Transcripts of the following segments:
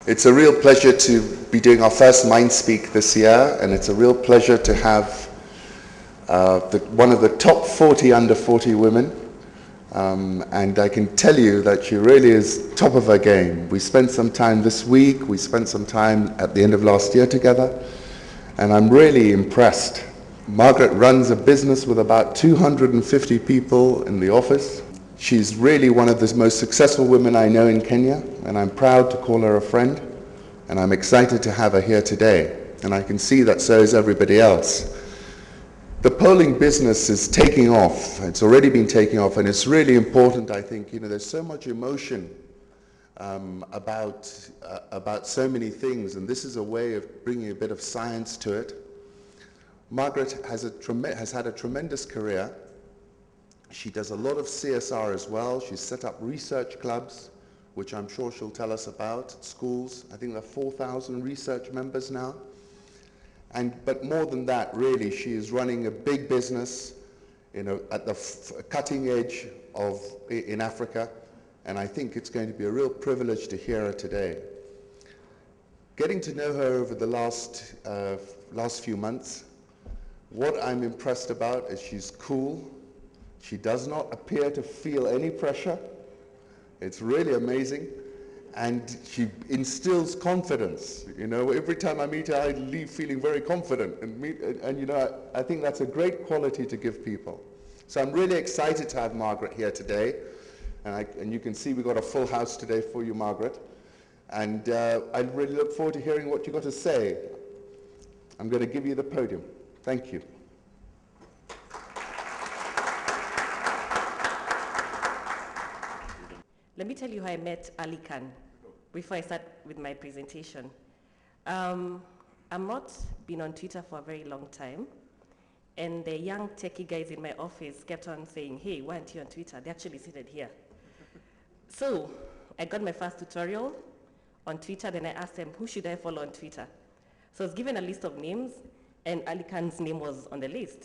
It's a real pleasure to be doing our first MindSpeak this year, and it's a real pleasure to have one of the top 40 under 40 women. And I can tell you that she really is top of her game. We spent some time this week, we spent some time at the end of last year together, and I'm really impressed. Margaret runs a business with about 250 people in the office. She's really one of the most successful women I know in Kenya, and I'm proud to call her a friend, and I'm excited to have her here today. And I can see that so is everybody else. The polling business is taking off. It's already been taking off, and it's really important, I think. There's so much emotion about so many things, and this is a way of bringing a bit of science to it. Margaret has had a tremendous career. She does a lot of CSR as well. She's set up research clubs, which I'm sure she'll tell us about, at schools. I think there are 4,000 research members now. But more than that, really, she is running a big business, at the cutting edge in Africa, and I think it's going to be a real privilege to hear her today. Getting to know her over the last few months, what I'm impressed about is she's cool. She does not appear to feel any pressure. It's really amazing. And she instills confidence. Every time I meet her, I leave feeling very confident. And I think that's a great quality to give people. So I'm really excited to have Margaret here today. And you can see we've got a full house today for you, Margaret. And I really look forward to hearing what you've got to say. I'm going to give you the podium. Thank you. Let me tell you how I met Ali Khan before I start with my presentation. I'm not been on Twitter for a very long time, and the young techie guys in my office kept on saying, hey, why aren't you on Twitter? They actually seated here. So I got my first tutorial on Twitter, then I asked them, who should I follow on Twitter? So I was given a list of names, and Ali Khan's name was on the list.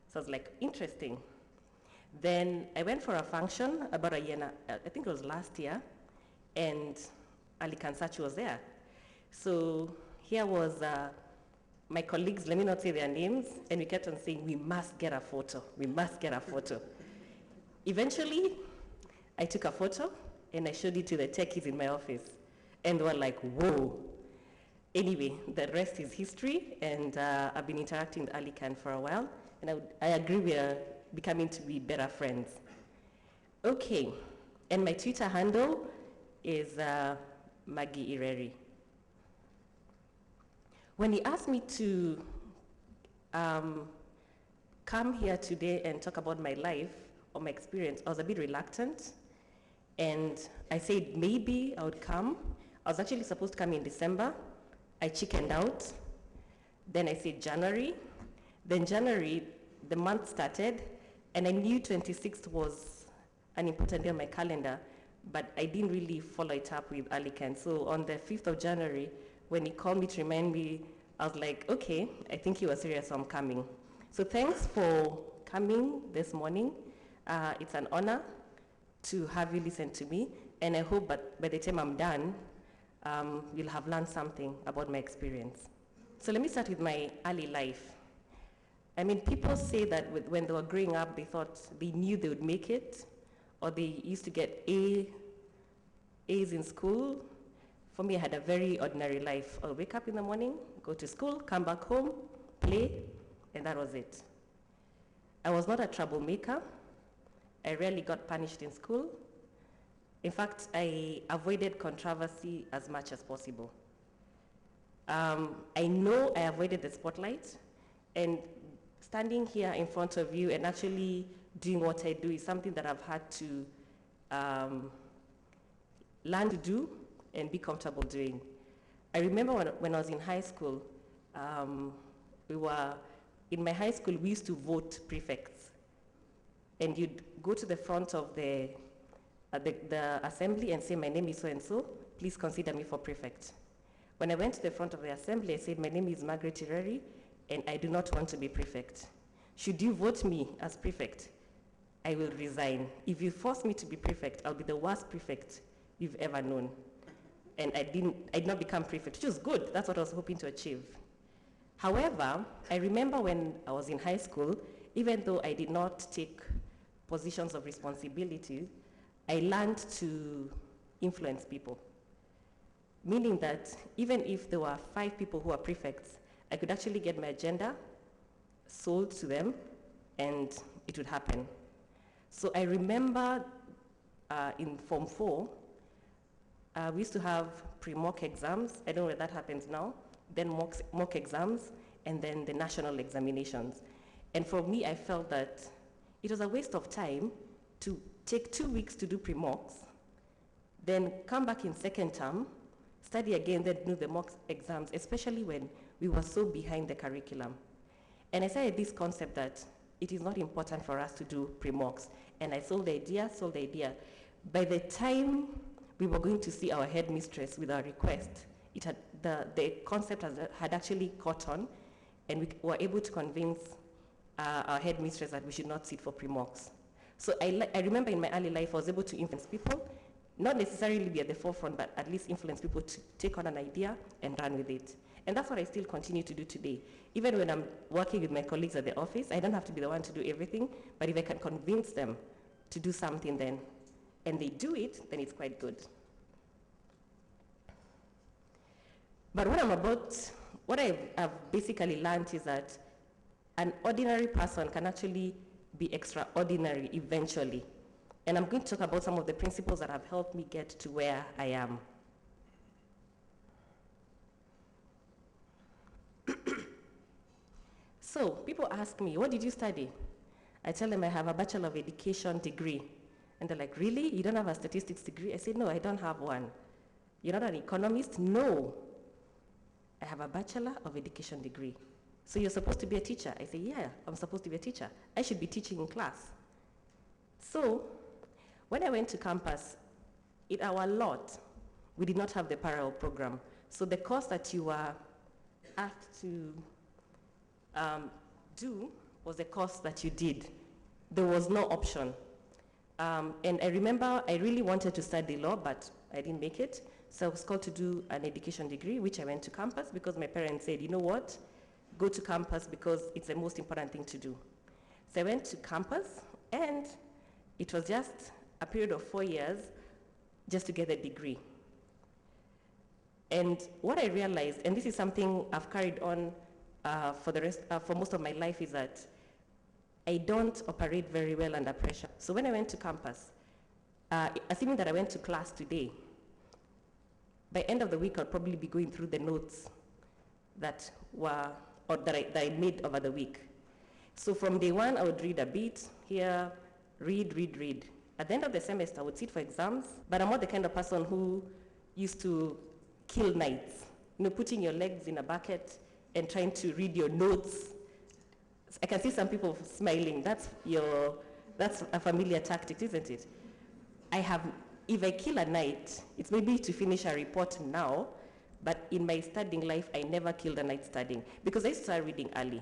So I was like, interesting. Then I went for a function about a year, I think it was last year, and Ali Khan Sachi was there. So here was my colleagues, let me not say their names, and we kept on saying, we must get a photo, we must get a photo. Eventually, I took a photo, and I showed it to the techies in my office, and they were like, whoa. Anyway, the rest is history, and I've been interacting with Ali Khan for a while, and I agree we are becoming to be better friends. Okay, and my Twitter handle is Maggie Ireri. When he asked me to come here today and talk about my life or my experience, I was a bit reluctant, and I said maybe I would come. I was actually supposed to come in December. I chickened out. Then I said January. Then January, the month started, and I knew 26th was an important day on my calendar, but I didn't really follow it up with Ali Khan. So on the 5th of January, when he called me to remind me, I was like, okay, I think he was serious, so I'm coming. So thanks for coming this morning. It's an honor to have you listen to me, and I hope by the time I'm done, you'll have learned something about my experience. So let me start with my early life. I mean, people say that when they were growing up, they thought they knew they would make it, or they used to get A's in school. For me, I had a very ordinary life. I'll wake up in the morning, go to school, come back home, play, and that was it. I was not a troublemaker. I rarely got punished in school. In fact, I avoided controversy as much as possible. I know I avoided the spotlight, and standing here in front of you and actually doing what I do is something that I've had to learn to do and be comfortable doing. I remember when I was in high school, in my high school, we used to vote prefects. And you'd go to the front of the assembly and say, my name is so-and-so, please consider me for prefect. When I went to the front of the assembly, I said, my name is Maggie Ireri, and I do not want to be prefect. Should you vote me as prefect, I will resign. If you force me to be prefect, I'll be the worst prefect you've ever known. and I did not become prefect, which was good. That's what I was hoping to achieve. However, I remember when I was in high school, even though I did not take positions of responsibility, I learned to influence people. Meaning that even if there were 5 people who are prefects, I could actually get my agenda sold to them, and it would happen. So I remember in Form 4, we used to have pre-mock exams. I don't know whether that happens now. Then mock exams, and then the national examinations. And for me, I felt that it was a waste of time to take 2 weeks to do pre-mocks, then come back in second term, study again, then do the mock exams, especially when we were so behind the curriculum. And I started this concept that it is not important for us to do pre-mocks. And I sold the idea. By the time we were going to see our headmistress with our request, the concept had actually caught on, and we were able to convince our headmistress that we should not sit for pre-mocks. So I remember in my early life, I was able to influence people, not necessarily be at the forefront, but at least influence people to take on an idea and run with it. And that's what I still continue to do today. Even when I'm working with my colleagues at the office, I don't have to be the one to do everything, but if I can convince them to do something then, and they do it, then it's quite good. But what I've basically learned is that an ordinary person can actually be extraordinary eventually. And I'm going to talk about some of the principles that have helped me get to where I am. So people ask me, what did you study? I tell them I have a Bachelor of Education degree. And they're like, really? You don't have a statistics degree? I said, no, I don't have one. You're not an economist? No. I have a Bachelor of Education degree. So you're supposed to be a teacher? I say, yeah, I'm supposed to be a teacher. I should be teaching in class. So when I went to campus, in our lot, we did not have the parallel program. So the course that you were asked to do was the course that you did. There was no option. And I remember I really wanted to study law, but I didn't make it. So I was called to do an education degree, which I went to campus because my parents said, you know what, go to campus because it's the most important thing to do. So I went to campus, and it was just a period of 4 years just to get a degree. And what I realized, and this is something I've carried on for most of my life, is that I don't operate very well under pressure. So when I went to campus, assuming that I went to class today, by end of the week, I'll probably be going through the notes that I made over the week. So from day one, I would read a bit, here, read. At the end of the semester, I would sit for exams, but I'm not the kind of person who used to kill nights. Putting your legs in a bucket and trying to read your notes. I can see some people smiling. That's a familiar tactic, isn't it? If I kill a night, it's maybe to finish a report now, but in my studying life, I never killed a night studying because I used to start reading early.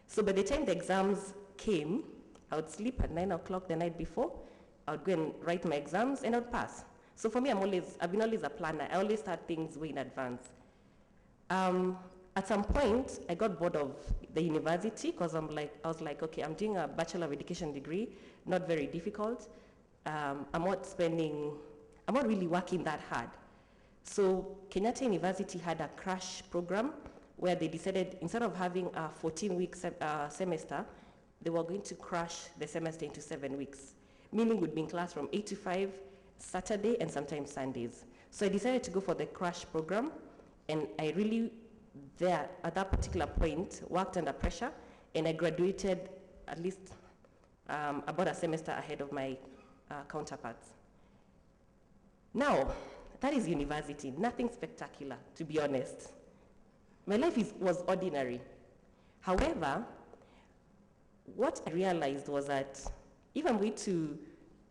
So by the time the exams came, I would sleep at 9 o'clock the night before. I would go and write my exams and I would pass. So for me, I've been always a planner. I always start things way in advance. At some point, I got bored of the university because I was like, okay, I'm doing a Bachelor of Education degree, not very difficult. I'm not really working that hard. So Kenyatta University had a crash program where they decided instead of having a 14-week semester, they were going to crash the semester into 7 weeks, meaning we'd be in class from 8 to 5, Saturday and sometimes Sundays. So I decided to go for the crash program, and I really, there at that particular point, worked under pressure, and I graduated at least about a semester ahead of my counterparts. Now, that is university, nothing spectacular, to be honest. My life was ordinary. However, what I realized was that if I'm going to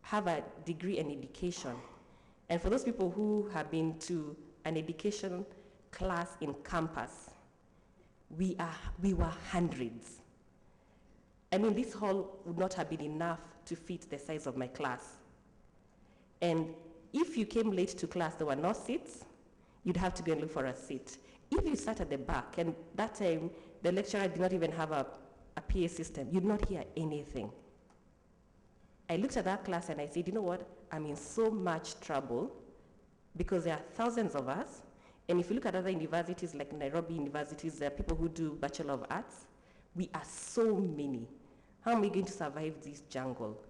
have a degree in education, and for those people who have been to an education class in campus, we were hundreds. I mean, this hall would not have been enough to fit the size of my class. And if you came late to class, there were no seats. you'd have to go and look for a seat. If you sat at the back, and that time the lecturer did not even have a PA system, you'd not hear anything. I looked at that class and I said, you know what, I'm in so much trouble because there are thousands of us. And if you look at other universities like Nairobi universities, there are people who do Bachelor of Arts. We are so many. How am I going to survive this jungle?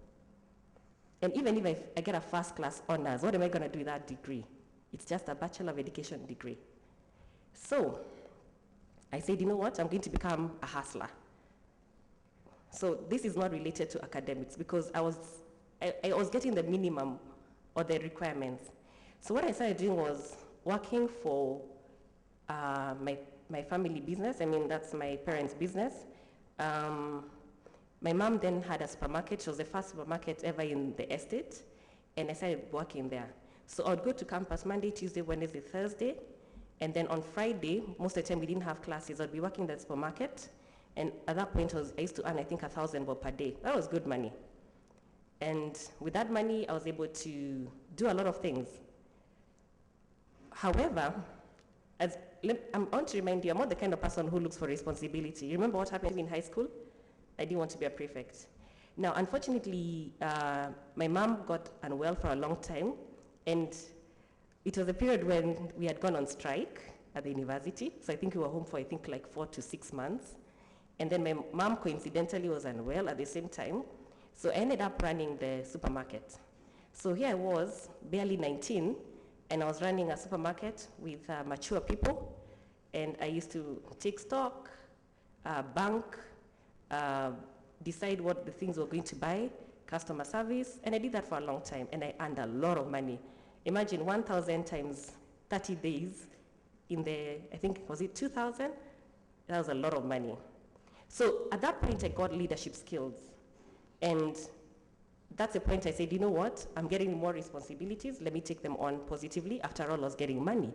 And even if I get a first class honors, what am I going to do with that degree? It's just a Bachelor of Education degree. So I said, you know what, I'm going to become a hustler. So this is not related to academics because I was getting the minimum or the requirements. So what I started doing was working for my family business. I mean, that's my parents' business. My mom then had a supermarket. She was the first supermarket ever in the estate, and I started working there. So I would go to campus Monday, Tuesday, Wednesday, Thursday, and then on Friday, most of the time we didn't have classes. I'd be working at the supermarket, and at that point I used to earn, I think, 1,000 baht per day. That was good money. And with that money, I was able to do a lot of things. However, I want to remind you, I'm not the kind of person who looks for responsibility. You remember what happened in high school? I didn't want to be a prefect. Now, unfortunately, my mom got unwell for a long time, and it was a period when we had gone on strike at the university. So I think we were home for, I think, like 4 to 6 months. And then my mom coincidentally was unwell at the same time. So I ended up running the supermarket. So here I was, barely 19, and I was running a supermarket with mature people. And I used to take stock, bank, decide what the things we're going to buy, customer service, and I did that for a long time, and I earned a lot of money. Imagine 1,000 times 30 days in the, I think, was it 2,000? That was a lot of money. So at that point, I got leadership skills. And that's the point I said, you know what? I'm getting more responsibilities. Let me take them on positively. After all, I was getting money.